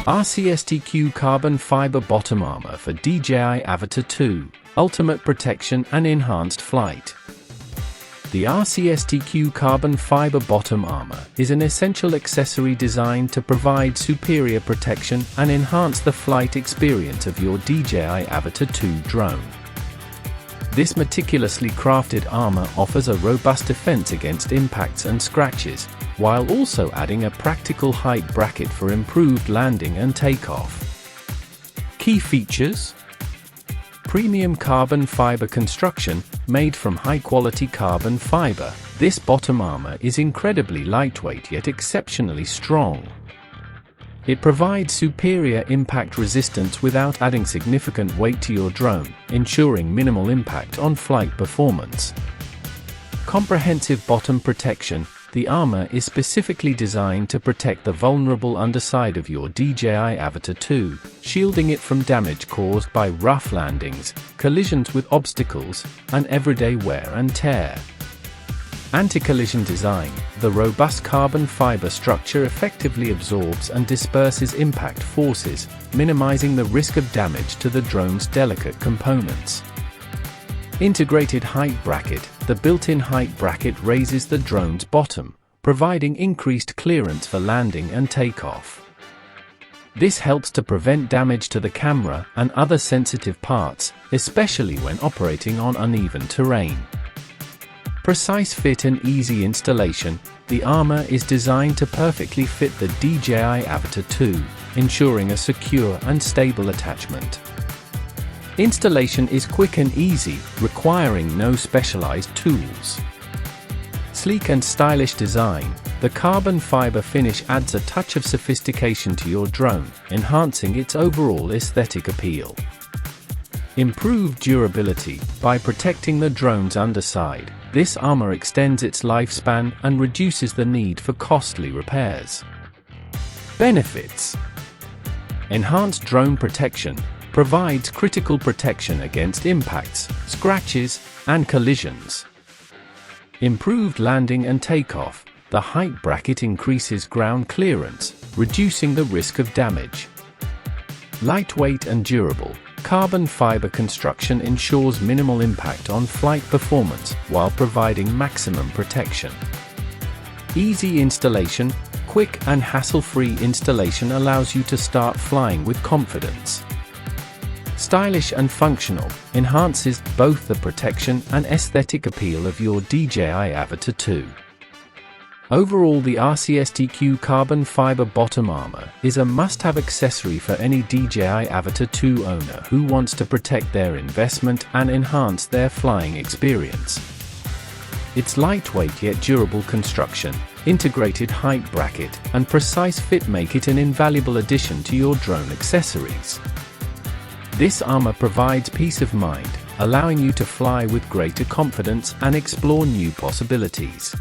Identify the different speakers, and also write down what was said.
Speaker 1: RCSTQ Carbon Fiber Bottom Armor for DJI Avata 2, Ultimate Protection and Enhanced Flight. The RCSTQ Carbon Fiber Bottom Armor is an essential accessory designed to provide superior protection and enhance the flight experience of your DJI Avata 2 drone. This meticulously crafted armor offers a robust defense against impacts and scratches, while also adding a practical height bracket for improved landing and takeoff. Key features: premium carbon fiber construction, made from high-quality carbon fiber. This bottom armor is incredibly lightweight yet exceptionally strong. It provides superior impact resistance without adding significant weight to your drone, ensuring minimal impact on flight performance. Comprehensive bottom protection. The armor is specifically designed to protect the vulnerable underside of your DJI Avata 2, shielding it from damage caused by rough landings, collisions with obstacles, and everyday wear and tear. Anti-collision design. The robust carbon fiber structure effectively absorbs and disperses impact forces, minimizing the risk of damage to the drone's delicate components. Integrated height bracket. The built-in height bracket raises the drone's bottom, providing increased clearance for landing and takeoff. This helps to prevent damage to the camera and other sensitive parts, especially when operating on uneven terrain. Precise fit and easy installation. The armor is designed to perfectly fit the DJI Avata 2, ensuring a secure and stable attachment. Installation is quick and easy, requiring no specialized tools. Sleek and stylish design. The carbon fiber finish adds a touch of sophistication to your drone, enhancing its overall aesthetic appeal. Improved durability. By protecting the drone's underside, this armor extends its lifespan and reduces the need for costly repairs. Benefits: enhanced drone protection. Provides critical protection against impacts, scratches, and collisions. Improved landing and takeoff. The height bracket increases ground clearance, reducing the risk of damage. Lightweight and durable. Carbon fiber construction ensures minimal impact on flight performance while providing maximum protection. Easy installation. Quick and hassle-free installation allows you to start flying with confidence. Stylish and functional. Enhances both the protection and aesthetic appeal of your DJI Avata 2. Overall, the RCSTQ Carbon Fiber Bottom Armor is a must-have accessory for any DJI Avata 2 owner who wants to protect their investment and enhance their flying experience. Its lightweight yet durable construction, integrated height bracket, and precise fit make it an invaluable addition to your drone accessories. This armor provides peace of mind, allowing you to fly with greater confidence and explore new possibilities.